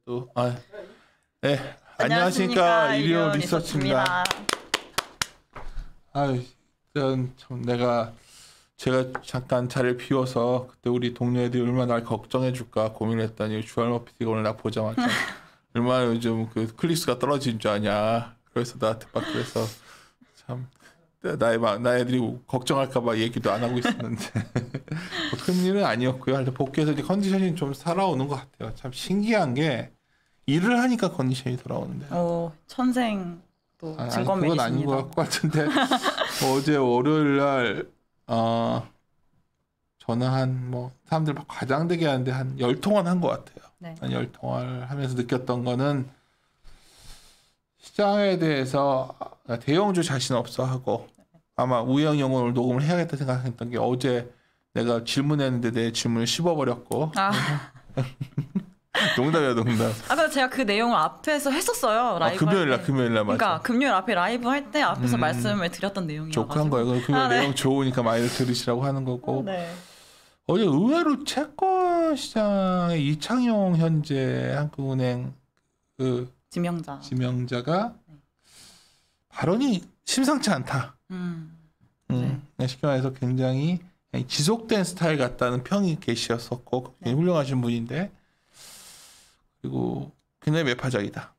또 네, 안녕하십니까 일리오 리서치입니다. 참 제가 잠깐 자리를 비워서 그때 우리 동료 애들이 얼마나 날 걱정해줄까 고민했더니 주얼 PD가 오늘 나 보자마자 얼마나 요즘 그 클릭수가 떨어진 줄 아냐. 그래서 나한테 막 그래서 참 나애들이 걱정할까봐 얘기도 안 하고 있었는데 뭐 큰일은 아니었고요. 하여튼 복귀해서 이제 컨디션이 좀 살아오는 것 같아요. 참 신기한 게 일을 하니까 컨디션이 돌아오는데. 천생도 증거맨이십니다. 그건 아닌 것 같은데 어제 월요일 날 전화 사람들 막 과장되게 하는데 한 10통화는 한 것 같아요. 네. 한 10통화를 하면서 느꼈던 거는 시장에 대해서 대형주 자신 없어 하고 아마 우영 영어를 녹음을 해야겠다 생각했던 게 어제 내가 질문했는데 내 질문을 씹어버렸고 농담이야 농담. 근데 제가 그 내용을 앞에서 했었어요. 라이브 금요일 날 맞아. 그러니까 금요일 앞에 라이브 할 때 앞에서 말씀을 드렸던 내용이어가지고. 조크한 거예요. 금요일 내용 좋으니까 많이 들으시라고 하는 거고. 네. 어제 의외로 채권 시장의 이창용 현재 한국은행 그 지명자가 발언이 심상치 않다. 쉽게 말해서 굉장히 지속된 스타일 같다는 평이 계셨었고 굉장히 훌륭하신 분인데 그리고 굉장히 매파적이다.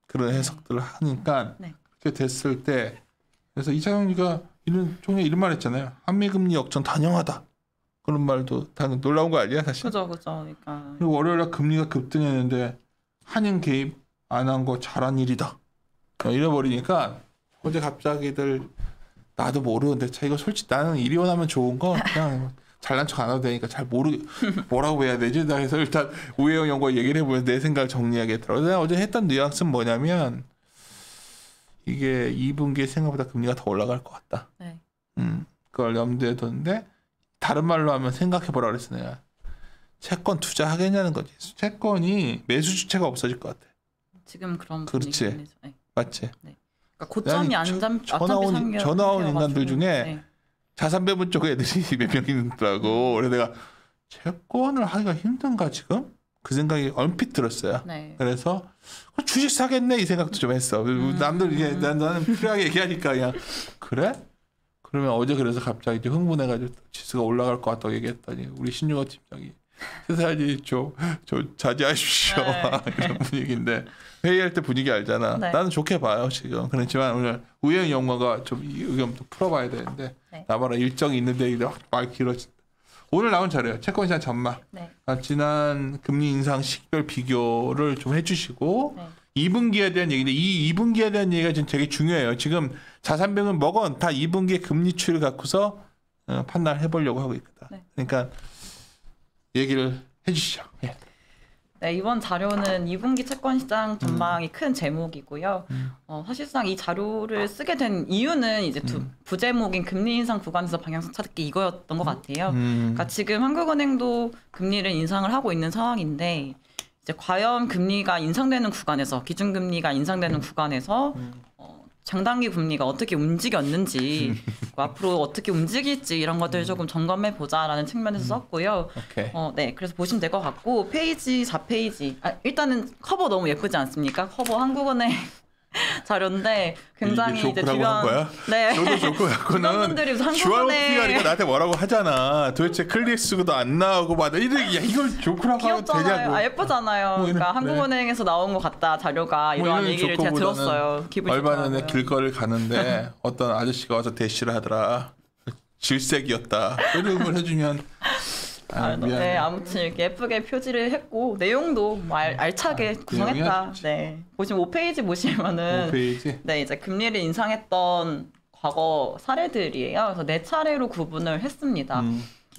그런 해석들을 하니까 그렇게 됐을 때 그래서 이창용이가 총리 이런 말 했잖아요. 한미금리 역전 단영하다. 그런 말도 다 놀라운 거 아니야 사실. 그죠. 그러니까. 그리고 월요일날 금리가 급등했는데 한인 개입 안 한 거 잘한 일이다. 이래버리니까 어제 갑자기들 나도 모르는데 이거 솔직히 나는 이리온하면 좋은 거 그냥 잘난 척 안 해도 되니까 잘 뭐라고 해야 되지? 나 그래서 일단 우혜영 연구가 얘기를 해보면 내 생각을 정리하겠더라고. 내가 어제 했던 뉘앙스는 뭐냐면 이게 2분기에 생각보다 금리가 더 올라갈 것 같다. 네. 그걸 염두에 뒀는데 다른 말로 하면 생각해보라 그랬어 내가. 채권 투자하겠냐는 거지. 채권이 매수 주체가 없어질 것 같아. 지금 그런 그렇지. 네. 맞지? 네. 그러니까 고점이 전화 온 인간들 중에 자산 배분 쪽 애들이 몇 명 있더라고. 그래서 내가 채권을 하기가 힘든가 지금? 그 생각이 얼핏 들었어요. 네. 그래서 주식 사겠네 이 생각도 좀 했어. 남들 이제 나는 필요하게 얘기하니까 그냥 그래? 그러면 어제 그래서 갑자기 이제 흥분해가지고 지수가 올라갈 것 같다고 얘기했더니 우리 신유호 팀장이 세상에 저 자제하십시오. 이런 분위기인데 회의할 때 분위기 알잖아. 나는 좋게 봐요 지금. 그렇지만 오늘 우영 연구가 좀 이 의견 또 풀어봐야 되는데 나봐라 일정이 있는데 말 길어진다. 오늘 나온 자료예요. 채권시장 전망. 지난 금리 인상 시기별 비교를 좀 해주시고 2분기에 대한 얘기인데 이 2분기에 대한 얘기가 지금 되게 중요해요. 지금 자산병은 먹은 다 2분기의 금리 추이를 갖고서 판단을 해보려고 하고 있거든. 그러니까 얘기를 해주시죠. 네, 이번 자료는 2분기 채권시장 전망이 큰 제목이고요. 사실상 이 자료를 쓰게 된 이유는 이제 부제목인 금리 인상 구간에서 방향성 찾기 이거였던 것 같아요. 그러니까 지금 한국은행도 금리를 인상을 하고 있는 상황인데 이제 과연 금리가 인상되는 구간에서 기준금리가 인상되는 구간에서 장단기 금리가 어떻게 움직였는지 앞으로 어떻게 움직일지 이런 것들을 조금 점검해 보자라는 측면에서 썼고요. 네, 그래서 보시면 될 것 같고 페이지 4페이지 일단은 커버 너무 예쁘지 않습니까? 커버 한국은행 자료인데 굉장히 이제 주변 저도 좋고 약간은 주얼피아니까 나한테 뭐라고 하잖아. 도대체 클릭수도 안 나오고 막 이걸 조크라고 하면 되냐고. 예쁘잖아요. 그러니까 한국은행에서 나온 것 같다 자료가 이런 얘기를 제가 들었어요. 기분이 얼마 전에 길거리를 가는데 어떤 아저씨가 와서 대시를 하더라. 질색이었다. 이런 걸 해주면 네, 아무튼 이렇게 예쁘게 표지를 했고 내용도 알차게 구성했다. 네, 보시면 5페이지 보시면은 5페이지? 네, 이제 금리를 인상했던 과거 사례들이에요. 그래서 4차례로 구분을 했습니다.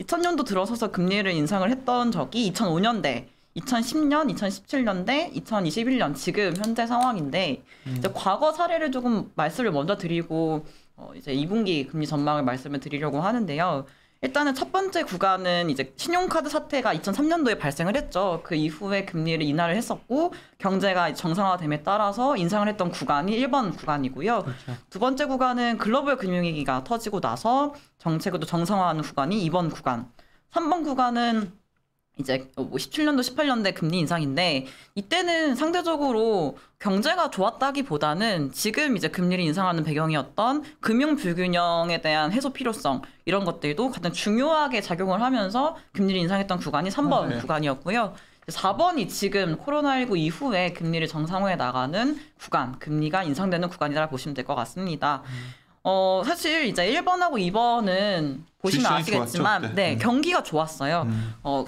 2000년도 들어서서 금리를 인상을 했던 적이 2005년대, 2010년, 2017년대, 2021년 지금 현재 상황인데 이제 과거 사례를 조금 말씀을 먼저 드리고 이제 2분기 금리 전망을 말씀을 드리려고 하는데요. 일단은 첫 번째 구간은 이제 신용카드 사태가 2003년도에 발생을 했죠. 그 이후에 금리를 인하를 했었고 경제가 정상화됨에 따라서 인상을 했던 구간이 1번 구간이고요. 그렇죠. 두 번째 구간은 글로벌 금융위기가 터지고 나서 정책을 또 정상화하는 구간이 2번 구간. 3번 구간은 이제 뭐 17년도, 18년대 금리 인상인데 이때는 상대적으로 경제가 좋았다기보다는 지금 이제 금리를 인상하는 배경이었던 금융 불균형에 대한 해소 필요성 이런 것들도 가장 중요하게 작용을 하면서 금리를 인상했던 구간이 3번 네. 구간이었고요. 4번이 지금 코로나19 이후에 금리를 정상화해 나가는 구간, 금리가 인상되는 구간이라 보시면 될 것 같습니다. 사실 이제 1번하고 2번은 보시면 아시겠지만, 좋았죠, 네, 경기가 좋았어요.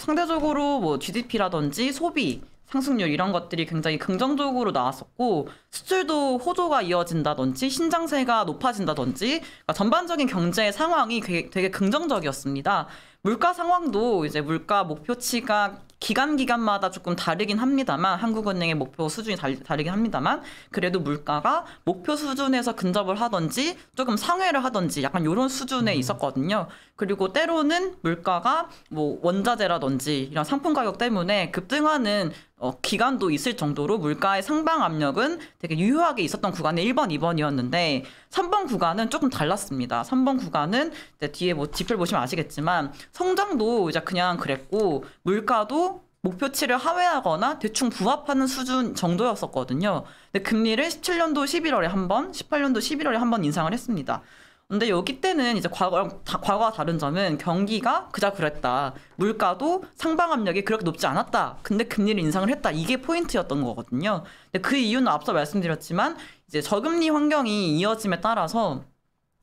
상대적으로 뭐 GDP라든지 소비, 상승률 이런 것들이 굉장히 긍정적으로 나왔었고, 수출도 호조가 이어진다든지, 신장세가 높아진다든지, 그러니까 전반적인 경제 상황이 되게 긍정적이었습니다. 물가 상황도 이제 물가 목표치가 기간마다 조금 다르긴 합니다만 한국은행의 목표 수준이 다르긴 합니다만 그래도 물가가 목표 수준에서 근접을 하든지 조금 상회를 하든지 약간 이런 수준에 있었거든요. 그리고 때로는 물가가 뭐 원자재라든지 이런 상품 가격 때문에 급등하는 기간도 있을 정도로 물가의 상방 압력은 되게 유효하게 있었던 구간이 1번, 2번이었는데 3번 구간은 조금 달랐습니다. 3번 구간은 이제 뒤에 뭐 지표를 보시면 아시겠지만 성장도 이제 그냥 그랬고 물가도 목표치를 하회하거나 대충 부합하는 수준 정도였었거든요. 근데 금리를 17년도 11월에 한 번, 18년도 11월에 한 번 인상을 했습니다. 근데 여기 때는 이제 과거와 다른 점은 경기가 그자 그랬다. 물가도 상방 압력이 그렇게 높지 않았다. 근데 금리를 인상을 했다. 이게 포인트였던 거거든요. 근데 그 이유는 앞서 말씀드렸지만 이제 저금리 환경이 이어짐에 따라서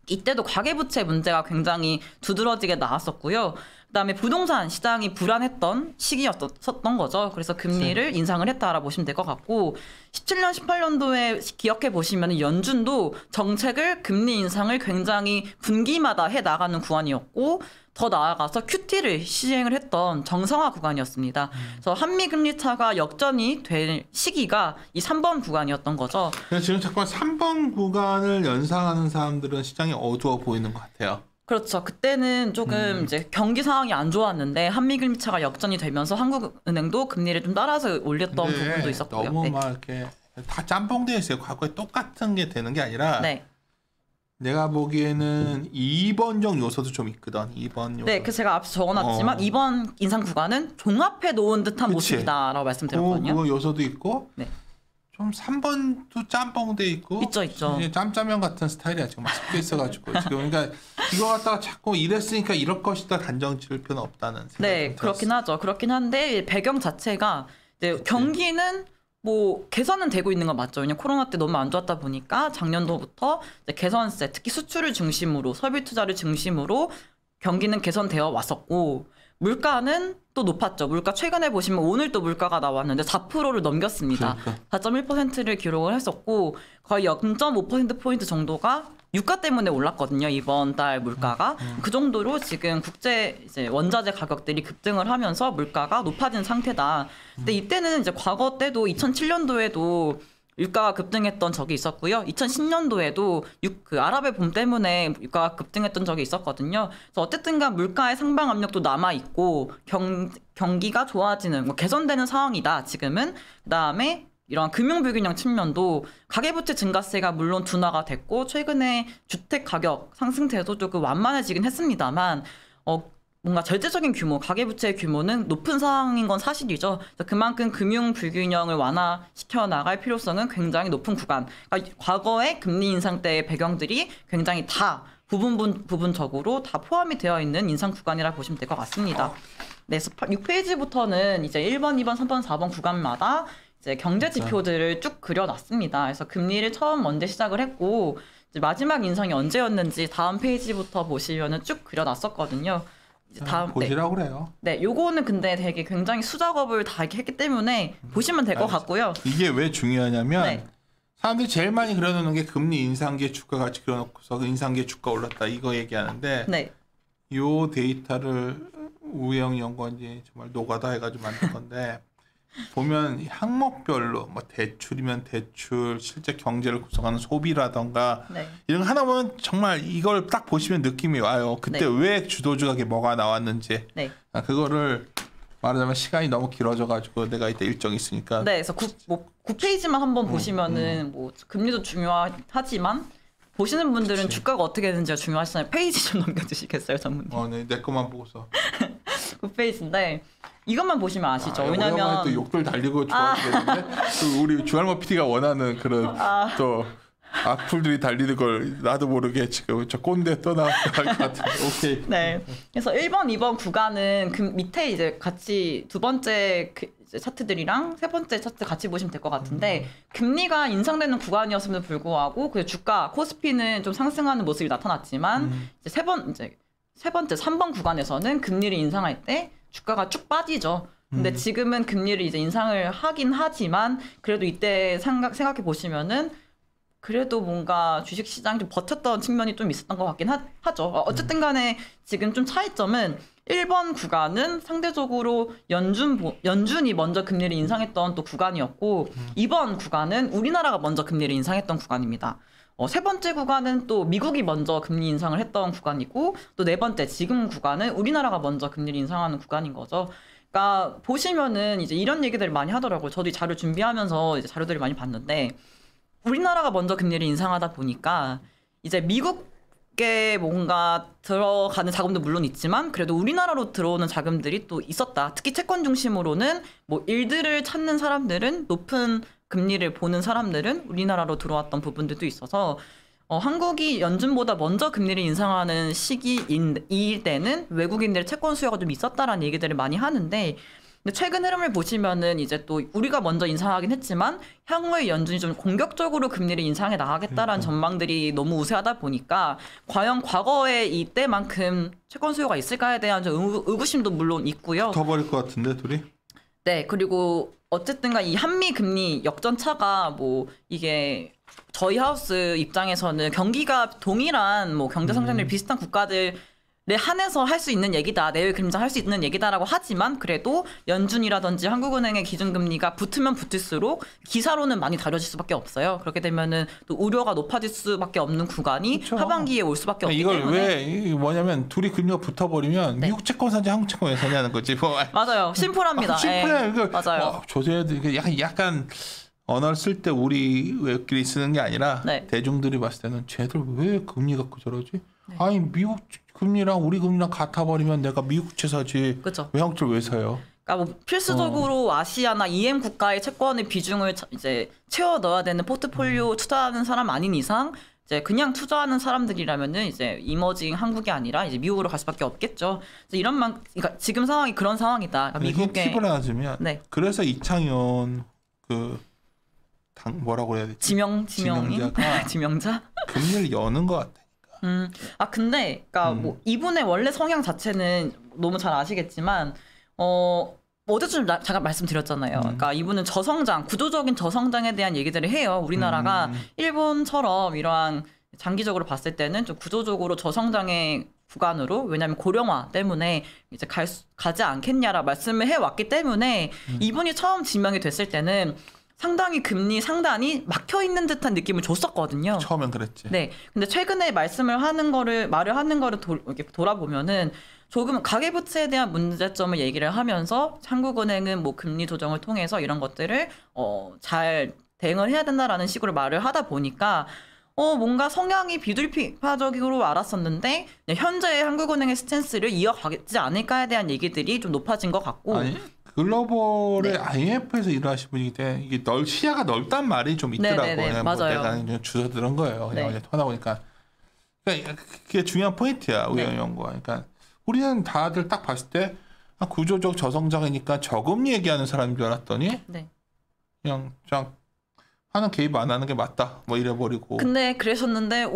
이때도 가계부채 문제가 굉장히 두드러지게 나왔었고요. 그다음에 부동산 시장이 불안했던 시기였었던 거죠. 그래서 금리를 인상을 했다라 보시면 될 것 같고 17년, 18년도에 기억해 보시면 연준도 정책을 금리 인상을 굉장히 분기마다 해 나가는 구간이었고 더 나아가서 QT를 시행을 했던 정상화 구간이었습니다. 그래서 한미 금리 차가 역전이 될 시기가 이 3번 구간이었던 거죠. 그래서 지금 잠깐 3번 구간을 연상하는 사람들은 시장이 어두워 보이는 것 같아요. 그렇죠. 그때는 조금 이제 경기 상황이 안 좋았는데 한미 금리 차가 역전이 되면서 한국은행도 금리를 좀 따라서 올렸던 부분도 있었고요. 너무 네. 막 이렇게 다 짬뽕되어 있어요. 과거에 똑같은 게 되는 게 아니라 네. 내가 보기에는 2번적 요소도 좀 있거든. 2번 요소. 네, 그 제가 앞서 적어놨지만 이번 인상 구간은 종합해 놓은 듯한 그치. 모습이다라고 말씀드렸거든요. 그거 요소도 있고 네. 좀 3번도 짬뽕돼 있고 있죠. 이제 짬짜면 같은 스타일이야 지금 막 섞여 있어가지고 지금 그러니까 이거 갖다가 자꾸 이랬으니까 이럴 것이다 단정 지을 필요는 없다는 생각이 네, 그렇긴 하죠. 그렇긴 한데 배경 자체가 이제 경기는 뭐 개선은 되고 있는 건 맞죠. 왜냐면 코로나 때 너무 안 좋았다 보니까 작년도부터 이제 개선세, 특히 수출을 중심으로 설비 투자를 중심으로 경기는 개선되어 왔었고 물가는 또 높았죠. 물가 최근에 보시면 오늘 또 물가가 나왔는데 4%를 넘겼습니다. 그러니까. 4.1%를 기록을 했었고 거의 0.5%포인트 정도가 유가 때문에 올랐거든요. 이번 달 물가가. 그 정도로 지금 국제 이제 원자재 가격들이 급등을 하면서 물가가 높아진 상태다. 근데 이때는 이제 과거 때도 2007년도에도 유가가 급등했던 적이 있었고요. 2010년도에도 그 아랍의 봄 때문에 유가가 급등했던 적이 있었거든요. 그래서 어쨌든간 물가의 상방 압력도 남아 있고 경기가 좋아지는 뭐 개선되는 상황이다. 지금은 그다음에 이런 금융 불균형 측면도 가계부채 증가세가 물론 둔화가 됐고 최근에 주택 가격 상승세도 조금 완만해지긴 했습니다만 뭔가 절대적인 규모, 가계부채의 규모는 높은 상황인 건 사실이죠. 그래서 그만큼 금융 불균형을 완화시켜 나갈 필요성은 굉장히 높은 구간. 그러니까 과거의 금리 인상 때의 배경들이 굉장히 다 부분적으로 다 포함이 되어 있는 인상 구간이라 보시면 될 것 같습니다. 네, 6페이지부터는 이제 1번, 2번, 3번, 4번 구간마다 이제 경제 지표들을 쭉 그려놨습니다. 그래서 금리를 처음 언제 시작을 했고 이제 마지막 인상이 언제였는지 다음 페이지부터 보시면은 쭉 그려놨었거든요. 이제 다음 보시라고 그래요. 네, 요거는 근데 되게 굉장히 수작업을 다 했기 때문에 보시면 될 것 같고요. 이게 왜 중요하냐면 네. 사람들이 제일 많이 그려놓는 게 금리 인상기에 주가 같이 그려놓고서 인상기에 주가 올랐다 이거 얘기하는데 네. 요 데이터를 우영 연구원이 정말 노가다 해가지고 만든 건데 보면 항목별로 뭐 대출이면 대출, 실제 경제를 구성하는 소비라던가 네. 이런 거 하나 보면 정말 이걸 딱 보시면 느낌이 와요. 그때 네. 왜 주도주각에 뭐가 나왔는지 네. 그거를 말하자면 시간이 너무 길어져가지고 내가 이때 일정이 있으니까 네, 그래서 9페이지만 한번 보시면은 뭐 금리도 중요하지만 보시는 분들은 그치. 주가가 어떻게 되는지가 중요하시잖아요. 페이지 좀 넘겨주시겠어요, 전문님? 네, 내 것만 보고서 9페이지인데 이것만 보시면 아시죠. 왜냐면 또 욕들 달리고 좋아하겠는데 또 우리 주할모 PD가 원하는 그런 또 악플들이 달리는 걸 나도 모르게 지금 저 꼰대 떠나갈 것 같은데. 오케이. 네. 그래서 1번, 2번 구간은 그 밑에 이제 같이 두 번째 이제 차트들이랑 세 번째 차트 같이 보시면 될 것 같은데 금리가 인상되는 구간이었음에도 불구하고 그 주가 코스피는 좀 상승하는 모습이 나타났지만 이제 세 번째 3번 구간에서는 금리를 인상할 때 주가가 쭉 빠지죠. 근데 지금은 금리를 이제 인상을 하긴 하지만 그래도 이때 생각해 보시면은 그래도 뭔가 주식시장이 좀 버텼던 측면이 좀 있었던 것 같긴 하죠. 어쨌든 간에 지금 좀 차이점은 1번 구간은 상대적으로 연준이 먼저 금리를 인상했던 또 구간이었고 2번 구간은 우리나라가 먼저 금리를 인상했던 구간입니다. 세 번째 구간은 또 미국이 먼저 금리 인상을 했던 구간이고 또 네 번째 지금 구간은 우리나라가 먼저 금리를 인상하는 구간인 거죠. 그러니까 보시면은 이제 이런 얘기들을 많이 하더라고요. 저도 이 자료 준비하면서 이제 자료들을 많이 봤는데 우리나라가 먼저 금리를 인상하다 보니까 이제 미국에 뭔가 들어가는 자금도 물론 있지만 그래도 우리나라로 들어오는 자금들이 또 있었다. 특히 채권 중심으로는 뭐 일들을 찾는 사람들은 높은 금리를 보는 사람들은 우리나라로 들어왔던 부분들도 있어서 한국이 연준보다 먼저 금리를 인상하는 시기일 때는 외국인들의 채권 수요가 좀 있었다라는 얘기들을 많이 하는데 근데 최근 흐름을 보시면은 이제 또 우리가 먼저 인상하긴 했지만 향후에 연준이 좀 공격적으로 금리를 인상해 나가겠다라는 전망들이 너무 우세하다 보니까 과연 과거에 이때만큼 채권 수요가 있을까에 대한 좀 의구심도 물론 있고요. 붙어버릴 것 같은데 둘이? 네, 그리고 어쨌든가 이 한미 금리 역전차가 뭐 이게 저희 하우스 입장에서는 경기가 동일한 뭐 경제 성장률 비슷한 국가들 한해서 할 수 있는 얘기다. 내외 그림자 할 수 있는 얘기다라고 하지만 그래도 연준이라든지 한국은행의 기준금리가 붙으면 붙을수록 기사로는 많이 다뤄질 수밖에 없어요. 그렇게 되면은 또 우려가 높아질 수밖에 없는 구간이 그쵸. 하반기에 올 수밖에 없기 이걸 때문에. 왜 뭐냐면 둘이 금리가 붙어버리면 미국 채권 사지 한국 채권 왜 사냐는 거지. 맞아요. 심플합니다. 심플해. 맞아요. 조세도 약간 언어를 쓸 때 우리 외끼리 쓰는 게 아니라 대중들이 봤을 때는 쟤들 왜 금리 갖고 저러지? 아니 미국 금리랑 우리 금리랑 같아버리면 내가 미국 채 사지. 그쵸. 왜 한국채 왜 사요? 그러니까 뭐 필수적으로 아시아나 EM 국가의 채권의 비중을 이제 채워 넣어야 되는 포트폴리오 투자하는 사람 아닌 이상 이제 그냥 투자하는 사람들이라면은 이제 이머징 한국이 아니라 이제 미국으로 갈 수밖에 없겠죠. 그래서 그러니까 지금 상황이 그런 상황이다. 그러니까 미국의 팁을 하나 주면 그래서 이창현 뭐라고 해야 되지? 지명자가 지명자 금리를 여는 것 같아. 근데, 그니까, 뭐, 이분의 원래 성향 자체는 너무 잘 아시겠지만, 어제도 좀 잠깐 말씀드렸잖아요. 그러니까 이분은 구조적인 저성장에 대한 얘기들을 해요. 우리나라가 일본처럼 이러한 장기적으로 봤을 때는 좀 구조적으로 저성장의 구간으로, 왜냐하면 고령화 때문에 이제 가지 않겠냐라 말씀을 해왔기 때문에 이분이 처음 지명이 됐을 때는 상당히 금리 상단이 막혀 있는 듯한 느낌을 줬었거든요. 처음엔 그랬지. 네. 근데 최근에 말을 하는 거를 이렇게 돌아보면은 조금 가계부채에 대한 문제점을 얘기를 하면서 한국은행은 뭐 금리 조정을 통해서 이런 것들을 잘 대응을 해야 된다라는 식으로 말을 하다 보니까 뭔가 성향이 비둘기파적으로 알았었는데 현재 한국은행의 스탠스를 이어가지 않을까에 대한 얘기들이 좀 높아진 것 같고. 아니. 글로벌의 IMF에서 일하신 분인데 이게 시야가 넓단 말이 좀 있더라고요. 맞아요. 내가 주워 들은 거예요. 그냥 어제 통하다 보니까. 그러니까 그게 중요한 포인트야. 우리가 연구가. 그러니까 우리는 다들 딱 봤을 때 구조적 저성장이니까 저금리 얘기하는 사람인 줄 알았더니 그냥 하는 개입 안 하는 게 맞다. 뭐 이래버리고. 근데 그러셨는데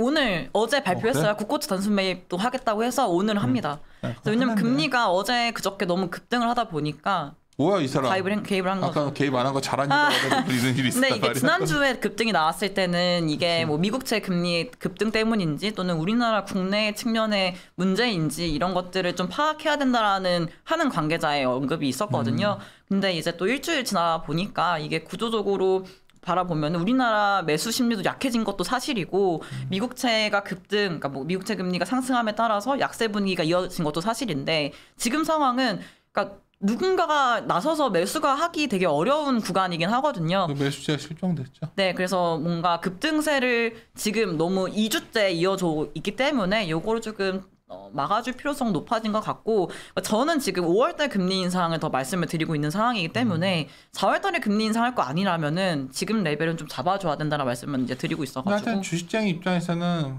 어제 발표했어요. 그래? 국고채 단순 매입도 하겠다고 해서 오늘 합니다. 왜냐면 금리가 어제 그저께 너무 급등을 하다 보니까 뭐야 이 사람 개입을 한 거죠. 아까 개입 안 한 거 잘하니까 이런 일이 있었단 근데 이게 말이야. 지난주에 급등이 나왔을 때는 이게 뭐 미국채 금리 급등 때문인지 또는 우리나라 국내 측면의 문제인지 이런 것들을 좀 파악해야 된다라는 하는 관계자의 언급이 있었거든요. 근데 이제 또 일주일 지나 보니까 이게 구조적으로 바라보면 우리나라 매수 심리도 약해진 것도 사실이고 미국채가 그러니까 뭐 미국채 금리가 상승함에 따라서 약세 분위기가 이어진 것도 사실인데 지금 상황은 그러니까 누군가가 나서서 매수가 하기 되게 어려운 구간이긴 하거든요. 매수세가 실종됐죠. 네, 그래서 뭔가 급등세를 지금 너무 2주째 이어져 있기 때문에 요거를 조금 막아줄 필요성 높아진 것 같고 저는 지금 5월달 금리 인상을 더 말씀을 드리고 있는 상황이기 때문에 4월달에 금리 인상할 거 아니라면은 지금 레벨은 좀 잡아줘야 된다는 말씀을 이제 드리고 있어가지고. 하여튼 주식장 입장에서는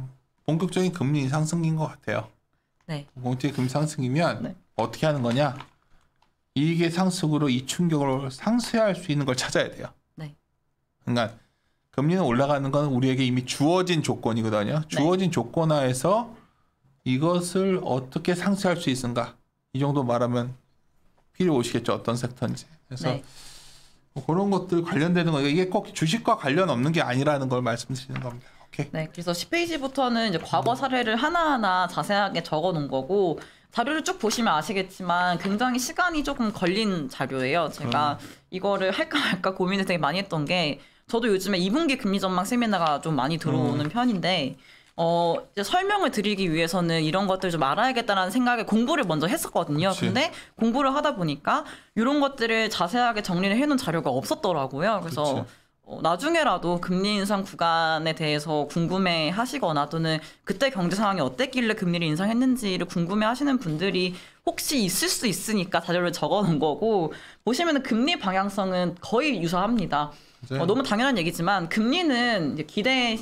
본격적인 금리 상승인 것 같아요. 네. 본격적인 금리 상승이면 네. 어떻게 하는 거냐? 이익의 상승으로 이 충격을 상쇄할 수 있는 걸 찾아야 돼요. 네. 그러니까 금리는 올라가는 건 우리에게 이미 주어진 조건이거든요. 주어진 조건하에서 이것을 어떻게 상쇄할 수 있는가? 이 정도 말하면 필요 오시겠죠. 어떤 섹터인지. 그래서 네. 뭐 그런 것들 관련되는 거 이게 꼭 주식과 관련 없는 게 아니라는 걸 말씀드리는 겁니다. 오케이. 네, 그래서 10페이지부터는 이제 과거 사례를 하나하나 자세하게 적어 놓은 거고 자료를 쭉 보시면 아시겠지만 굉장히 시간이 조금 걸린 자료예요. 제가 이거를 할까 말까 고민을 되게 많이 했던 게 저도 요즘에 2분기 금리 전망 세미나가 좀 많이 들어오는 편인데 이제 설명을 드리기 위해서는 이런 것들을 좀 알아야겠다라는 생각에 공부를 먼저 했었거든요. 그치. 근데 공부를 하다 보니까 이런 것들을 자세하게 정리를 해놓은 자료가 없었더라고요. 그래서 그치. 나중에라도 금리 인상 구간에 대해서 궁금해 하시거나 또는 그때 경제 상황이 어땠길래 금리를 인상했는지를 궁금해 하시는 분들이 혹시 있을 수 있으니까 자료를 적어 놓은 거고 보시면은 금리 방향성은 거의 유사합니다. 너무 당연한 얘기지만 금리는 이제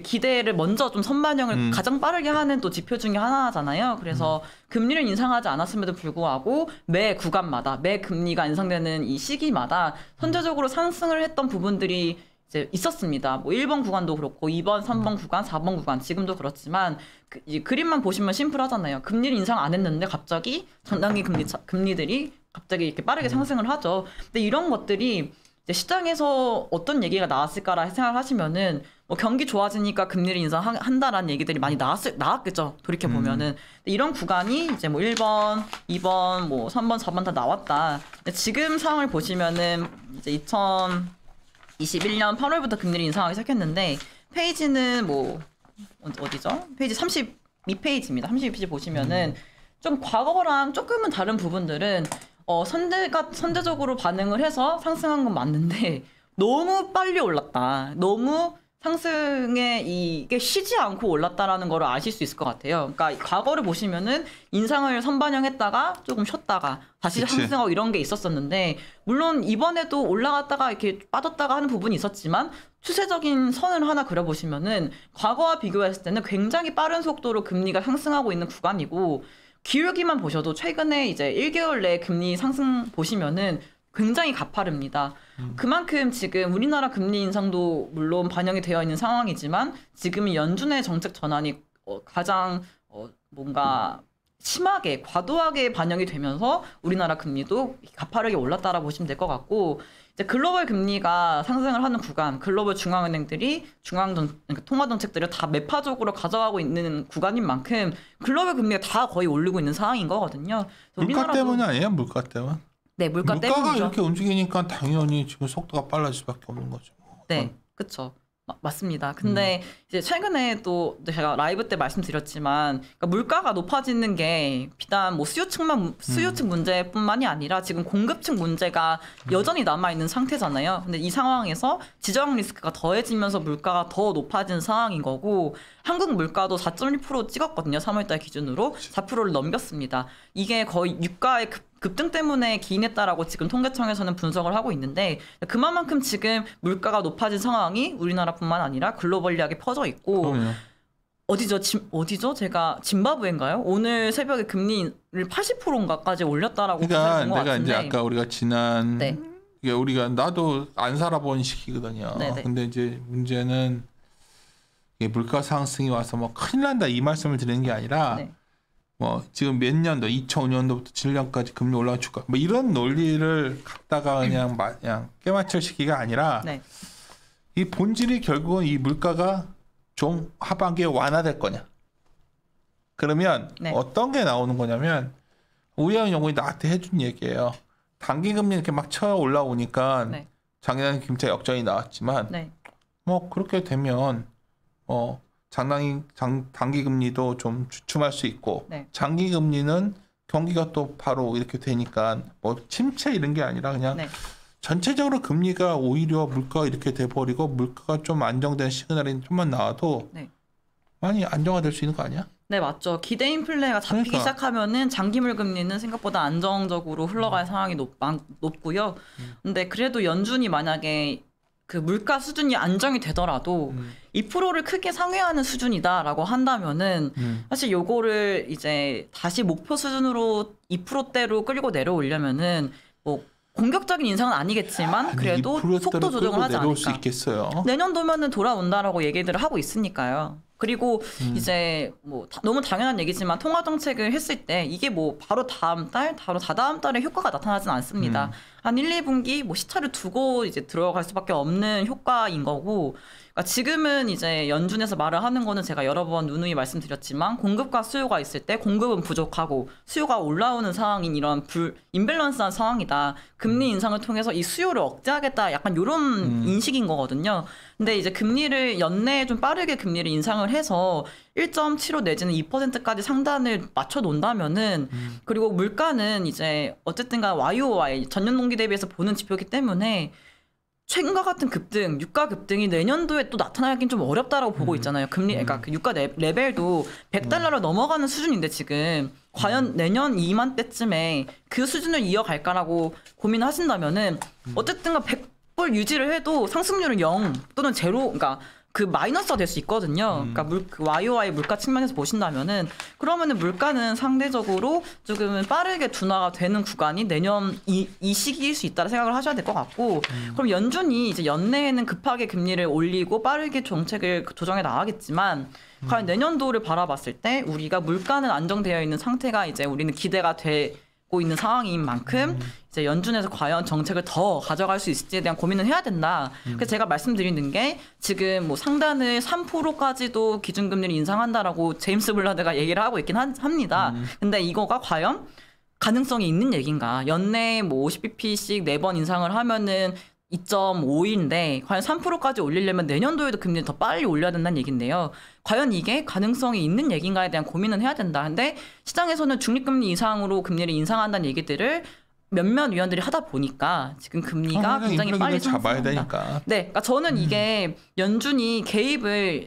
기대를 먼저 좀 선반영을 가장 빠르게 하는 또 지표 중에 하나잖아요. 그래서 금리를 인상하지 않았음에도 불구하고 매 구간마다 매 금리가 인상되는 이 시기마다 선제적으로 상승을 했던 부분들이 이제 있었습니다. 뭐 1번 구간도 그렇고 2번, 3번 구간, 4번 구간 지금도 그렇지만 이 그림만 보시면 심플하잖아요. 금리를 인상 안 했는데 갑자기 장단기 금리들이 갑자기 이렇게 빠르게 상승을 하죠. 근데 이런 것들이 이제 시장에서 어떤 얘기가 나왔을까라 생각하시면은 뭐 경기 좋아지니까 금리를 인상한다라는 얘기들이 많이 나왔겠죠. 돌이켜 보면은 이런 구간이 이제 뭐 1번, 2번, 뭐 3번, 4번 다 나왔다. 근데 지금 상황을 보시면은 이제 2021년 8월부터 금리를 인상하기 시작했는데 페이지는 뭐 어디죠? 페이지 32페이지입니다. 32페이지 보시면은 좀 과거랑 조금은 다른 부분들은 선제적으로 반응을 해서 상승한 건 맞는데 너무 빨리 올랐다. 너무 상승에 이게 쉬지 않고 올랐다라는 걸 아실 수 있을 것 같아요. 그러니까 과거를 보시면은 인상을 선반영했다가 조금 쉬었다가 다시 그치. 상승하고 이런 게 있었었는데 물론 이번에도 올라갔다가 이렇게 빠졌다가 하는 부분이 있었지만 추세적인 선을 하나 그려보시면은 과거와 비교했을 때는 굉장히 빠른 속도로 금리가 상승하고 있는 구간이고 기울기만 보셔도 최근에 이제 1개월 내 금리 상승 보시면은 굉장히 가파릅니다. 그만큼 지금 우리나라 금리 인상도 물론 반영이 되어 있는 상황이지만 지금이 연준의 정책 전환이 가장 뭔가 심하게 과도하게 반영이 되면서 우리나라 금리도 가파르게 올랐다라 보시면 될 것 같고 이제 글로벌 금리가 상승을 하는 구간, 글로벌 중앙은행들이 그러니까 통화 정책들을 다 매파적으로 가져가고 있는 구간인 만큼 글로벌 금리가 다 거의 오르고 있는 상황인 거거든요. 물가 때문이 아니에요? 물가 때문? 네, 물가가 때문이죠. 이렇게 움직이니까 당연히 지금 속도가 빨라질 수밖에 없는 거죠. 네, 그렇죠. 맞습니다. 근데 이제 최근에 또 제가 라이브 때 말씀드렸지만 그러니까 물가가 높아지는 게 비단 뭐 수요층 문제뿐만이 아니라 지금 공급층 문제가 여전히 남아 있는 상태잖아요. 근데 이 상황에서 지정 리스크가 더해지면서 물가가 더 높아진 상황인 거고 한국 물가도 4.1% 찍었거든요. 3월달 기준으로 4%를 넘겼습니다. 이게 거의 유가의 급등 때문에 기인했다라고 지금 통계청에서는 분석을 하고 있는데 그만큼 지금 물가가 높아진 상황이 우리나라뿐만 아니라 글로벌리하게 퍼져 있고 어디죠? 제가 짐바브웨인가요? 오늘 새벽에 금리를 80%인가까지 올렸다라고 그러니까 본 것 내가 같은데. 이제 아까 우리가 지난 네. 이게 우리가 나도 안 살아본 시기거든요. 네네. 근데 이제 문제는 이게 물가 상승이 와서 뭐 큰일 난다 이 말씀을 드리는 게 아니라 네. 뭐 지금 몇 년도 2005년도부터 7년까지 금리 올라가 줄까 뭐 이런 논리를 갖다가 그냥 깨맞출 시기가 아니라 네. 이 본질이 결국은 이 물가가 좀 하반기에 완화될 거냐 그러면 네. 어떤 게 나오는 거냐면 우리하고 영훈이 나한테 해준 얘기예요. 단기 금리 이렇게 막 쳐 올라오니까 네. 작년에 김차 역전이 나왔지만 네. 뭐 그렇게 되면 단기 금리도 좀 주춤할 수 있고 네. 장기 금리는 경기가 또 바로 이렇게 되니까 뭐 침체 이런 게 아니라 그냥 네. 전체적으로 금리가 오히려 물가가 이렇게 돼버리고 물가가 좀 안정된 시그널이 좀만 나와도 네. 많이 안정화될 수 있는 거 아니야? 네, 맞죠. 기대 인플레가 잡히기 그러니까. 시작하면은 장기물 금리는 생각보다 안정적으로 흘러갈 상황이 높고요. 근데 그래도 연준이 만약에 그 물가 수준이 안정이 되더라도 2%를 크게 상회하는 수준이다라고 한다면은 사실 요거를 이제 다시 목표 수준으로 2%대로 끌고 내려오려면은 뭐 공격적인 인상은 아니겠지만 그래도 속도 조정을 하지 내려올 수 않을까. 있겠어요. 내년도면은 돌아온다라고 얘기들을 하고 있으니까요. 그리고 이제 뭐 너무 당연한 얘기지만 통화 정책을 했을 때 이게 뭐 바로 다음 달, 바로 다다음 달에 효과가 나타나진 않습니다. 한 1, 2분기 뭐 시차를 두고 이제 들어갈 수밖에 없는 효과인 거고. 그러니까 지금은 이제 연준에서 말을 하는 거는 제가 여러 번 누누이 말씀드렸지만 공급과 수요가 있을 때 공급은 부족하고 수요가 올라오는 상황인 이런 인밸런스한 상황이다. 금리 인상을 통해서 이 수요를 억제하겠다. 약간 이런 인식인 거거든요. 근데 이제 금리를 연내에 좀 빠르게 금리를 인상을 해서 1.75 내지는 2%까지 상단을 맞춰 놓는다면은 그리고 물가는 이제 어쨌든간 YOY 전년 동기 대비해서 보는 지표이기 때문에 최근과 같은 급등, 유가 급등이 내년도에 또 나타나긴 좀 어렵다라고 보고 있잖아요. 금리, 그러니까 그 유가 레벨도 100달러를 넘어가는 수준인데 지금 과연 내년 이맘때쯤에 그 수준을 이어갈까라고 고민하신다면은 어쨌든가 100불 유지를 해도 상승률은 0 또는 제로, 그러니까 그 마이너스가 될 수 있거든요. 그러니까 그 YOY 물가 측면에서 보신다면은 그러면은 물가는 상대적으로 조금은 빠르게 둔화가 되는 구간이 내년 이 시기일 수 있다고 생각을 하셔야 될 것 같고, 그럼 연준이 이제 연내에는 급하게 금리를 올리고 빠르게 정책을 조정해 나가겠지만 과연 내년도를 바라봤을 때 우리가 물가는 안정되어 있는 상태가 이제 우리는 기대가 되고 있는 상황인 만큼 이제 연준에서 과연 정책을 더 가져갈 수 있을지에 대한 고민을 해야 된다. 그래서 제가 말씀드리는 게 지금 뭐 상단을 3%까지도 기준금리를 인상한다라고 제임스 블라드가 얘기를 하고 있긴 합니다. 근데 이거가 과연 가능성이 있는 얘기인가? 연내에 뭐 50bp씩 4번 인상을 하면은 2.5인데 과연 3%까지 올리려면 내년도에도 금리를 더 빨리 올려야 된다는 얘기인데요. 과연 이게 가능성이 있는 얘기인가에 대한 고민은 해야 된다. 근데 시장에서는 중립금리 이상으로 금리를 인상한다는 얘기들을 몇몇 위원들이 하다 보니까 지금 금리가 굉장히 빨리 잡아야 상승합니다. 되니까. 네, 그러니까 저는 이게 연준이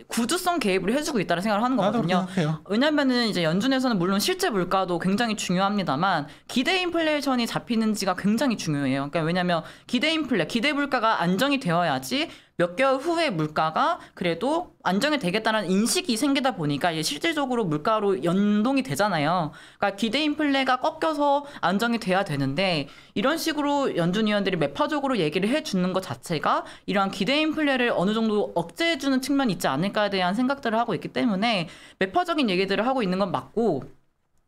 구두성 개입을 해주고 있다는 생각을 하는 거거든요. 왜냐면은 이제 연준에서는 물론 실제 물가도 굉장히 중요합니다만 기대 인플레이션이 잡히는지가 굉장히 중요해요. 그러니까 왜냐면 기대 물가가 안정이 되어야지 몇 개월 후에 물가가 그래도 안정이 되겠다는 인식이 생기다 보니까 이게 실질적으로 물가로 연동이 되잖아요. 그러니까 기대 인플레가 꺾여서 안정이 돼야 되는데 이런 식으로 연준 위원들이 매파적으로 얘기를 해주는 것 자체가 이러한 기대 인플레를 어느 정도 억제해주는 측면이 있지 않을까에 대한 생각들을 하고 있기 때문에 매파적인 얘기들을 하고 있는 건 맞고,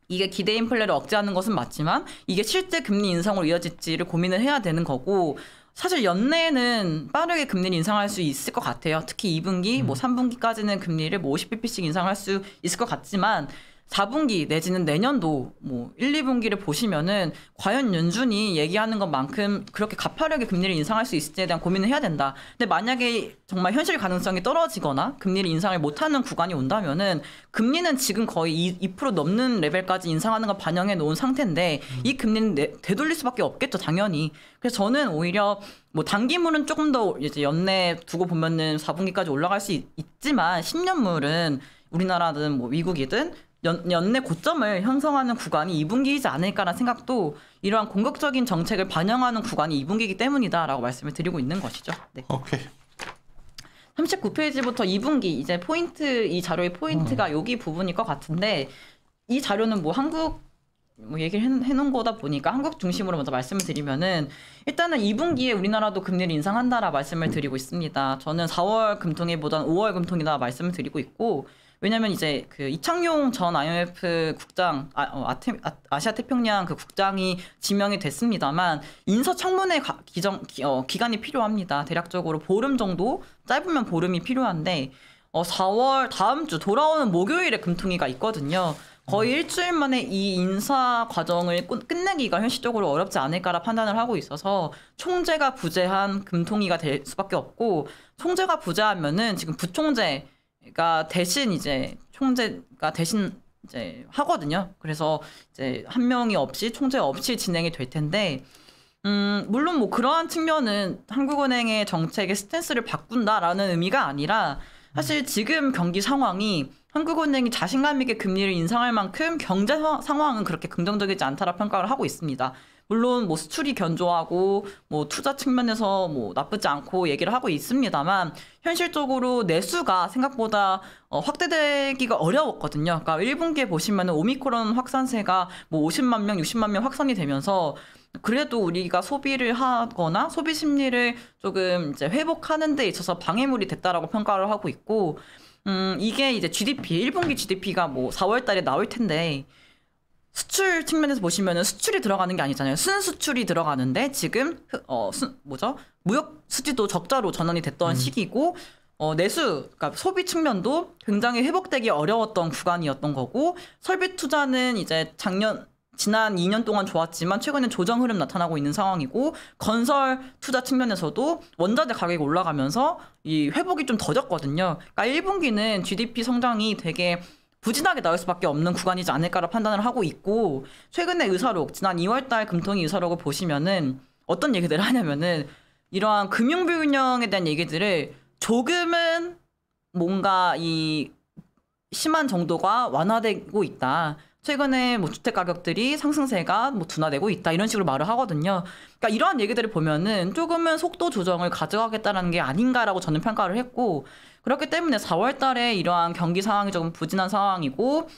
이게 기대 인플레를 억제하는 것은 맞지만 이게 실제 금리 인상으로 이어질지를 고민을 해야 되는 거고, 사실 연내에는 빠르게 금리를 인상할 수 있을 것 같아요. 특히 2분기, 뭐 3분기까지는 금리를 뭐 50bp씩 인상할 수 있을 것 같지만 4분기 내지는 내년도 뭐 1, 2분기를 보시면은 과연 연준이 얘기하는 것만큼 그렇게 가파르게 금리를 인상할 수 있을지에 대한 고민을 해야 된다. 근데 만약에 정말 현실 가능성이 떨어지거나 금리를 인상을 못하는 구간이 온다면은 금리는 지금 거의 2% 넘는 레벨까지 인상하는 걸 반영해 놓은 상태인데 이 금리는 되돌릴 수밖에 없겠죠, 당연히. 그래서 저는 오히려 뭐 단기물은 조금 더 이제 연내 두고 보면은 4분기까지 올라갈 수 있지만 10년물은 우리나라든 뭐 미국이든 연내 고점을 형성하는 구간이 2분기이지 않을까라는 생각도 이러한 공격적인 정책을 반영하는 구간이 2분기이기 때문이다라고 말씀을 드리고 있는 것이죠. 네. 오케이. 39페이지부터 2분기 이제 포인트, 이 자료의 포인트가 여기 부분일 것 같은데, 이 자료는 뭐 한국 뭐 얘기를 해놓은 거다 보니까 한국 중심으로 먼저 말씀을 드리면은 일단은 2분기에 우리나라도 금리를 인상한다라 말씀을 드리고 있습니다. 저는 4월 금통위보다는 5월 금통위다 말씀을 드리고 있고, 왜냐면 이제 그 이창용 전 IMF 국장, 아시아 태평양 그 국장이 지명이 됐습니다만 인사청문회 기간이 필요합니다. 대략적으로 보름 정도, 짧으면 보름이 필요한데 4월 다음 주 돌아오는 목요일에 금통위가 있거든요. 거의 일주일 만에 이 인사 과정을 끝내기가 현실적으로 어렵지 않을까라 판단을 하고 있어서 총재가 부재한 금통위가 될 수밖에 없고, 총재가 부재하면은 지금 부총재가 대신 이제 총재가 대신 이제 하거든요. 그래서 이제 한 명이 없이 총재 없이 진행이 될 텐데, 물론 뭐 그러한 측면은 한국은행의 정책의 스탠스를 바꾼다라는 의미가 아니라 사실 지금 경기 상황이 한국은행이 자신감 있게 금리를 인상할 만큼 경제 상황은 그렇게 긍정적이지 않다라 평가를 하고 있습니다. 물론 뭐 수출이 견조하고 뭐 투자 측면에서 뭐 나쁘지 않고 얘기를 하고 있습니다만 현실적으로 내수가 생각보다 확대되기가 어려웠거든요. 그러니까 1분기에 보시면 오미크론 확산세가 뭐 50만 명, 60만 명 확산이 되면서 그래도 우리가 소비를 하거나 소비 심리를 조금 이제 회복하는 데 있어서 방해물이 됐다라고 평가를 하고 있고 이게 이제 GDP, 1분기 GDP가 뭐 4월 달에 나올 텐데 수출 측면에서 보시면은 수출이 들어가는 게 아니잖아요. 순수출이 들어가는데 지금 무역 수지도 적자로 전환이 됐던 시기고 내수, 그러니까 소비 측면도 굉장히 회복되기 어려웠던 구간이었던 거고 설비 투자는 이제 지난 2년 동안 좋았지만 최근에 조정 흐름 나타나고 있는 상황이고 건설 투자 측면에서도 원자재 가격이 올라가면서 이 회복이 좀 더뎠거든요. 그러니까 1분기는 GDP 성장이 되게 부진하게 나올 수밖에 없는 구간이지 않을까라 판단을 하고 있고 최근에 의사록 지난 2월달 금통위 의사록을 보시면은 어떤 얘기들을 하냐면은 이러한 금융불균형에 대한 얘기들을 조금은 뭔가 이 심한 정도가 완화되고 있다. 최근에 뭐 주택 가격들이 상승세가 뭐 둔화되고 있다 이런 식으로 말을 하거든요. 그러니까 이러한 얘기들을 보면은 조금은 속도 조정을 가져가겠다라는 게 아닌가라고 저는 평가를 했고 그렇기 때문에 4월 달에 이러한 경기 상황이 조금 부진한 상황이고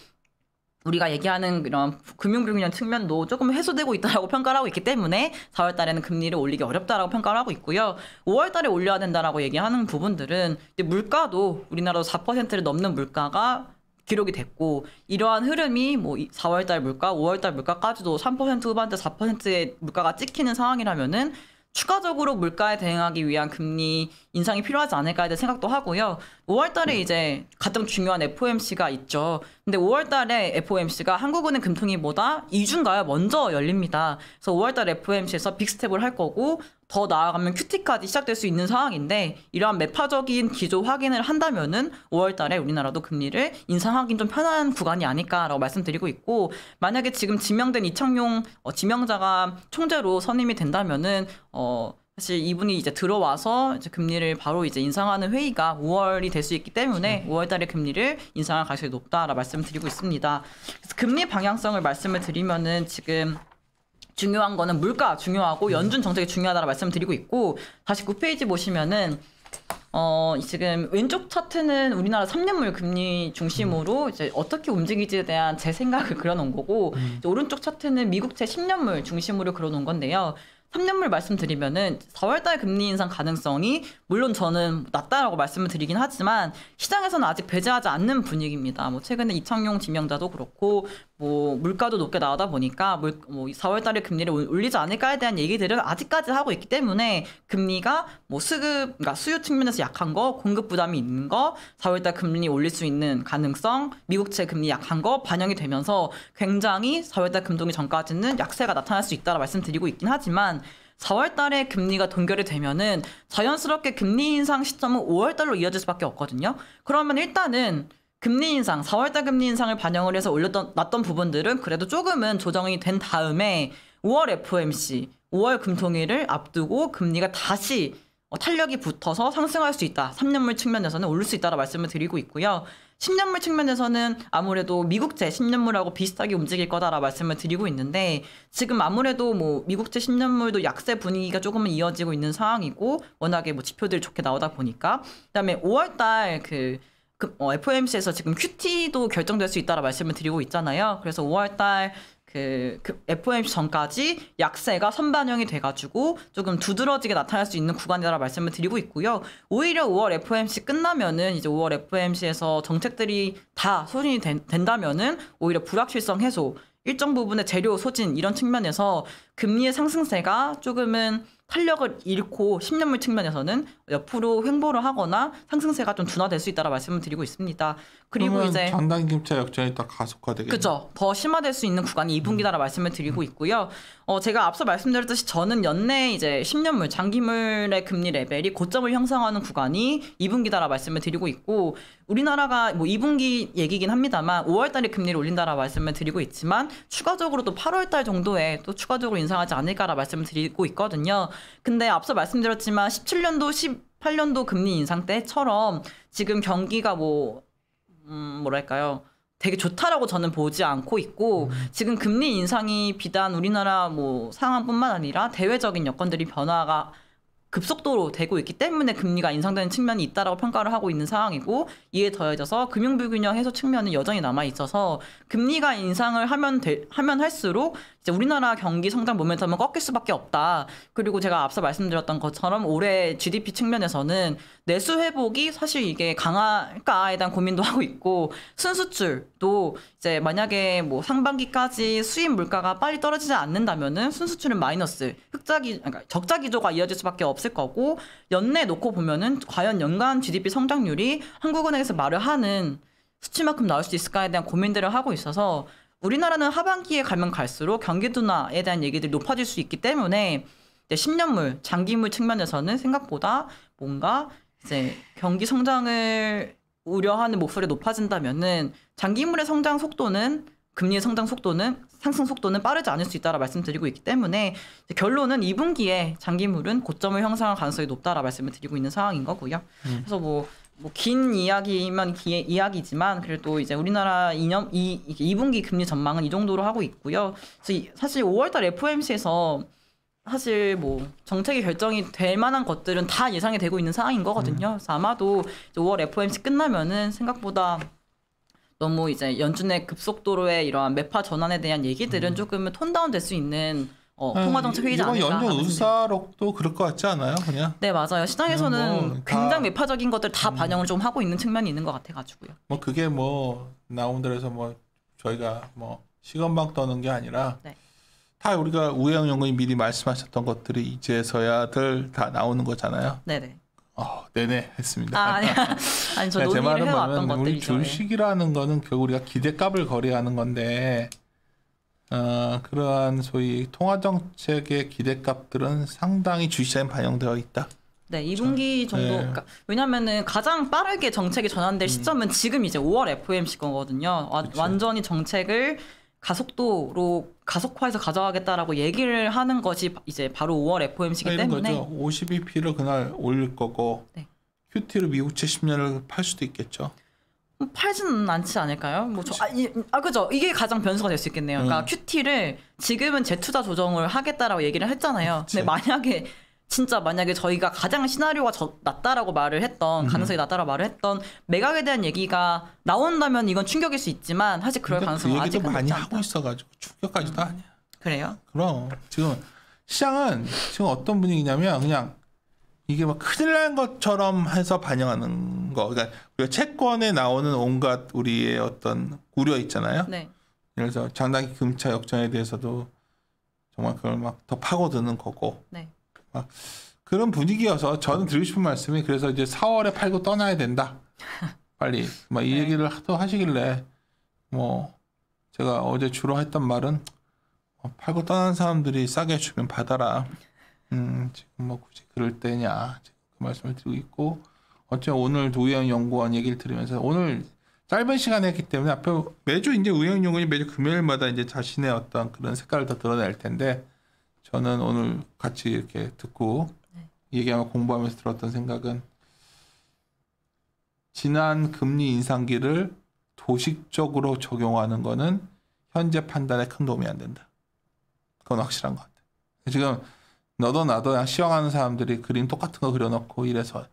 우리가 얘기하는 이런 금융불균형 측면도 조금 해소되고 있다라고 평가를 하고 있기 때문에 4월 달에는 금리를 올리기 어렵다라고 평가를 하고 있고요. 5월 달에 올려야 된다라고 얘기하는 부분들은 이제 물가도 우리나라도 4%를 넘는 물가가 기록이 됐고 이러한 흐름이 뭐 4월 달 물가, 5월 달 물가까지도 3% 후반대 4%의 물가가 찍히는 상황이라면은 추가적으로 물가에 대응하기 위한 금리 인상이 필요하지 않을까에 대한 생각도 하고요. 5월 달에 이제 가장 중요한 FOMC가 있죠. 근데 5월 달에 FOMC가 한국은행 금통위보다 2주인가요? 먼저 열립니다. 그래서 5월 달 FOMC에서 빅스텝을 할 거고 더 나아가면 QT까지 시작될 수 있는 상황인데 이러한 매파적인 기조 확인을 한다면은 5월 달에 우리나라도 금리를 인상하기는 좀 편한 구간이 아닐까라고 말씀드리고 있고 만약에 지금 지명된 이창용 지명자가 총재로 선임이 된다면은 사실 이분이 이제 들어와서 이제 금리를 바로 이제 인상하는 회의가 5월이 될 수 있기 때문에 5월 달에 금리를 인상할 가능성이 높다라 말씀을 드리고 있습니다. 그래서 금리 방향성을 말씀을 드리면은 지금 중요한 거는 물가 중요하고 연준 정책이 중요하다라 말씀드리고 있고 다시 9페이지 보시면은 지금 왼쪽 차트는 우리나라 3년물 금리 중심으로 이제 어떻게 움직이지에 대한 제 생각을 그려놓은 거고 이제 오른쪽 차트는 미국채 10년물 중심으로 그려놓은 건데요. 3년물 말씀드리면은 4월달 금리 인상 가능성이 물론 저는 낮다라고 말씀을 드리긴 하지만 시장에서는 아직 배제하지 않는 분위기입니다. 뭐 최근에 이창용 지명자도 그렇고 뭐 물가도 높게 나오다 보니까 뭐 4월달에 금리를 올리지 않을까에 대한 얘기들은 아직까지 하고 있기 때문에 금리가 뭐 그러니까 수요 측면에서 약한 거, 공급 부담이 있는 거, 4월달 금리 올릴 수 있는 가능성, 미국채 금리 약한 거 반영이 되면서 굉장히 4월달 금통위 전까지는 약세가 나타날 수 있다라 말씀드리고 있긴 하지만 4월 달에 금리가 동결이 되면은 자연스럽게 금리 인상 시점은 5월 달로 이어질 수밖에 없거든요. 그러면 일단은 금리 인상, 4월 달 금리 인상을 반영을 해서 놨던 부분들은 그래도 조금은 조정이 된 다음에 5월 FOMC, 5월 금통위를 앞두고 금리가 다시 탄력이 붙어서 상승할 수 있다. 3년물 측면에서는 오를 수 있다라 말씀을 드리고 있고요. 10년물 측면에서는 아무래도 미국채 10년물하고 비슷하게 움직일 거다라 말씀을 드리고 있는데 지금 아무래도 뭐 미국채 10년물도 약세 분위기가 조금은 이어지고 있는 상황이고 워낙에 뭐 지표들이 좋게 나오다 보니까 그다음에 5월달 FOMC에서 지금 QT도 결정될 수 있다라 말씀을 드리고 있잖아요. 그래서 5월달 그 FOMC 전까지 약세가 선반영이 돼가지고 조금 두드러지게 나타날 수 있는 구간이라고 말씀을 드리고 있고요. 오히려 5월 FOMC 끝나면은 이제 5월 FOMC에서 정책들이 다 소진이 된다면은 오히려 불확실성 해소, 일정 부분의 재료 소진 이런 측면에서 금리의 상승세가 조금은 탄력을 잃고 10년물 측면에서는 옆으로 횡보를 하거나 상승세가 좀 둔화될 수 있다라 말씀을 드리고 있습니다. 그리고 이제 장단 김차 역전이 더 가속화되겠네요. 그렇죠. 더 심화될 수 있는 구간이 2분기다라 말씀을 드리고 있고요. 제가 앞서 말씀드렸듯이 저는 연내 이제 10년물 장기물의 금리 레벨이 고점을 형성하는 구간이 2분기다라 말씀을 드리고 있고 우리나라가 뭐 2분기 얘기긴 합니다만 5월달에 금리를 올린다라 말씀을 드리고 있지만 추가적으로 또 8월달 정도에 또 추가적으로 인상하지 않을까라 말씀을 드리고 있거든요. 근데 앞서 말씀드렸지만 17년도 18년도 금리 인상 때처럼 지금 경기가 뭐 뭐랄까요? 되게 좋다라고 저는 보지 않고 있고 지금 금리 인상이 비단 우리나라 뭐 상황뿐만 아니라 대외적인 여건들이 변화가 급속도로 되고 있기 때문에 금리가 인상되는 측면이 있다라고 평가를 하고 있는 상황이고 이에 더해져서 금융 불균형 해소 측면은 여전히 남아 있어서 금리가 인상을 하면 할수록 이제 우리나라 경기 성장 모멘텀은 꺾일 수밖에 없다. 그리고 제가 앞서 말씀드렸던 것처럼 올해 GDP 측면에서는 내수 회복이 사실 이게 강할까에 대한 고민도 하고 있고 순수출도 이제 만약에 뭐 상반기까지 수입 물가가 빨리 떨어지지 않는다면은 순수출은 마이너스, 그러니까 적자 기조가 이어질 수밖에 없을 거고 연내 놓고 보면은 과연 연간 GDP 성장률이 한국은행에서 말을 하는 수치만큼 나올 수 있을까에 대한 고민들을 하고 있어서 우리나라는 하반기에 가면 갈수록 경기 둔화에 대한 얘기들이 높아질 수 있기 때문에 이제 10년물, 장기물 측면에서는 생각보다 뭔가 이제 경기 성장을 우려하는 목소리가 높아진다면은 장기물의 성장 속도는 금리의 성장 속도는 상승 속도는 빠르지 않을 수 있다라 말씀드리고 있기 때문에 결론은 2분기에 장기물은 고점을 형성할 가능성이 높다라 말씀을 드리고 있는 상황인 거고요. 그래서 뭐 긴 이야기면 이야기지만 그래도 이제 우리나라 2분기 금리 전망은 이 정도로 하고 있고요. 그래서 사실 5월달 FOMC에서 사실 뭐 정책이 결정이 될 만한 것들은 다 예상이 되고 있는 상황인 거거든요. 그래서 아마도 5월 FOMC 끝나면은 생각보다 너무 이제 연준의 급속도로의 이러한 매파 전환에 대한 얘기들은 조금은 톤다운 될 수 있는 통화정책 회의지 않을까. 이번 연준 의사록도 그럴 것 같지 않아요? 그냥. 네, 맞아요. 시장에서는 굉장히 매파적인 것들 다 반영을 좀 하고 있는 측면이 있는 것 같아가지고요. 뭐 그게 뭐 나온 데서 뭐 저희가 뭐 시건방 떠는 게 아니라 네. 다 우리가 우영 연구님 미리 말씀하셨던 것들이 이제서야들 다 나오는 거잖아요. 네네. 네네 했습니다. 아니 저 제 논의를 말은 해왔던 뭐냐면 우리 것들이죠. 주식이라는 거는 결국 우리가 기대값을 거래하는 건데 그러한 소위 통화정책의 기대값들은 상당히 주시장에 반영되어 있다. 네, 2분기 정도. 네. 그러니까 왜냐면은 가장 빠르게 정책이 전환될 시점은 지금 이제 5월 FOMC 거거든요. 완전히 정책을 가속화해서 가져가겠다라고 얘기를 하는 것이 이제 바로 5월 FOMC이기 때문에. 거죠. 52p를 그날 올릴 거고 네. QT로 미국채 10년을 팔 수도 있겠죠. 팔지는 않지 않을까요? 그죠. 이게 가장 변수가 될 수 있겠네요. 그러니까 QT를 지금은 재투자 조정을 하겠다라고 얘기를 했잖아요. 그치. 근데 만약에 저희가 가장 시나리오가 낮다라고 말을 했던 가능성이 낮다라고 말을 했던 매각에 대한 얘기가 나온다면 이건 충격일 수 있지만 사실 그럴 가능성은 그 얘기도 아직은 많이 높지 않다. 하고 있어가지고 충격까지도 아니야. 그래요? 그럼 지금 시장은 지금 어떤 분위기냐면 그냥 이게 막 큰일 난 것처럼 해서 반영하는 거. 그러니까 우리가 채권에 나오는 온갖 우리의 어떤 우려 있잖아요. 네. 예를 들어서 장단기 금차 역전에 대해서도 정말 그걸 막 더 파고드는 거고. 네. 막 그런 분위기여서 저는 드리고 싶은 말씀이 그래서 이제 4월에 팔고 떠나야 된다. 빨리 막 이 얘기를 또 하시길래 뭐 제가 어제 주로 했던 말은 팔고 떠난 사람들이 싸게 주면 받아라. 지금 뭐 굳이 그럴 때냐 지금 그 말씀을 드리고 있고 어쨌든 오늘 우영 연구원 얘기를 들으면서 오늘 짧은 시간에 했기 때문에 앞에 매주 이제 우영 연구원이 매주 금요일마다 이제 자신의 어떤 그런 색깔을 더 드러낼 텐데 저는 오늘 같이 이렇게 듣고 얘기하고 공부하면서 들었던 생각은 지난 금리 인상기를 도식적으로 적용하는 거는 현재 판단에 큰 도움이 안 된다. 그건 확실한 것 같아요. 지금 너도 나도 그냥 시황하는 사람들이 그림 똑같은 거 그려놓고 이래서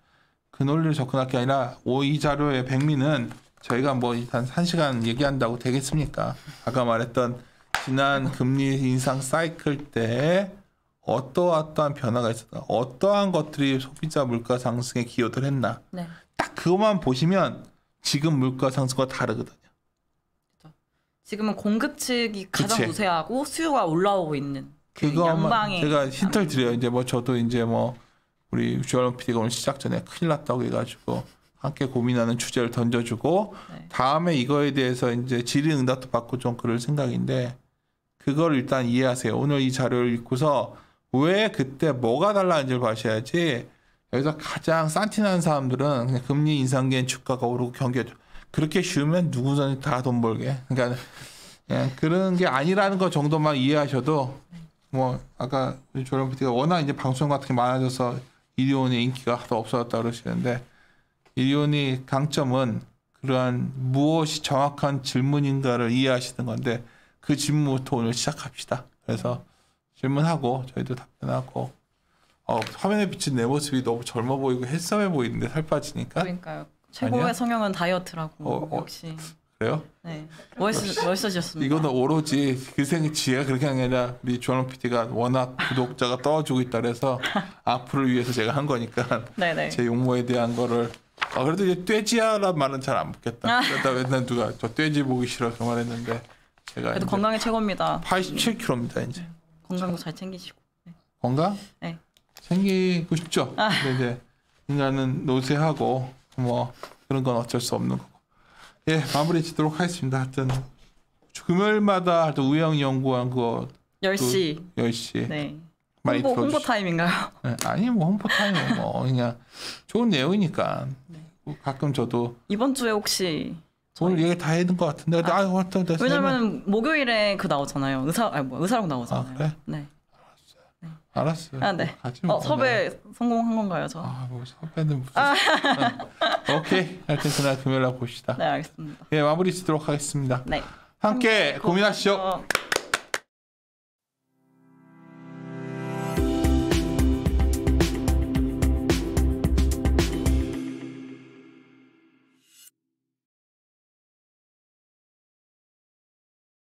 그 논리를 접근할 게 아니라 이 자료의 백미는 저희가 뭐 한 1시간 얘기한다고 되겠습니까? 아까 말했던 지난 금리 인상 사이클 때 어떠한 변화가 있었다. 어떠한 것들이 소비자 물가 상승에 기여를 했나. 네. 딱 그것만 보시면 지금 물가 상승과 다르거든요. 지금은 공급 측이 가장 우세하고 수요가 올라오고 있는 그거만 제가 힌트를 드려요. 이제 뭐 저도 이제 뭐 우리 주얼 PD가 오늘 시작 전에 큰일 났다고 해가지고 함께 고민하는 주제를 던져주고 다음에 이거에 대해서 이제 질의응답도 받고 좀 그럴 생각인데 그걸 일단 이해하세요. 오늘 이 자료를 읽고서 왜 그때 뭐가 달라는지를 봐셔야지 여기서 가장 싼티나는 사람들은 그냥 금리 인상기엔 주가가 오르고 경기가 그렇게 쉬우면 누구든지 다 돈 벌게. 그러니까 그런 게 아니라는 것 정도만 이해하셔도 뭐 아까 조령 PD가 워낙 이제 방송 같은 게 많아져서 일리온의 인기가 하도 없어졌다 그러시는데 일리온이 강점은 그러한 무엇이 정확한 질문인가를 이해하시는 건데 그 질문부터 오늘 시작합시다. 그래서 질문하고 저희도 답변하고 화면에 비친 내 모습이 너무 젊어 보이고 헬스해 보이는데 살 빠지니까. 그러니까요. 최고의 아니야? 성형은 다이어트라고 역시. 그래요? 네. 멋있어지셨습니다. 이거는 오로지 지혜가 그렇게 한 게 아니라 우리 조원 PD가 워낙 구독자가 떠주고 있다 그래서 악플을 위해서 제가 한 거니까 네네. 제 용모에 대한 거를 그래도 이제 돼지야란 말은 잘 안 붙겠다. 그러다 맨날 누가 저 돼지 보기 싫어 그 말했는데 제가 그래도 건강이 최고입니다. 87kg입니다 이제. 건강도 잘 챙기시고. 네. 건강? 네. 챙기고 싶죠. 근데 이제 인간은 노쇠하고 뭐 그런 건 어쩔 수 없는 거고. 예, 마무리 짓도록 하겠습니다. 하여튼 금요일마다 하여튼 우영 연구원 그거 10시. 10시. 네. 많이 홍보 들어주시고. 타임인가요? 네, 아니 뭐 홍보 타임은 뭐 그냥 좋은 내용이니까 가끔 저도 이번 주에 혹시 오늘 얘기 다 했는 것 같은데 왜냐면 목요일에 그 나오잖아요. 의사라고 나오잖아요. 그래? 네. 알았어요. 네. 가지 뭐. 섭외 성공한 건가요, 저? 뭐 섭외는 무슨 오케이. 하여튼 그날 금요일 날 봅시다. 네, 알겠습니다. 예, 마무리 짓도록 하겠습니다. 네. 함께 고민하시죠.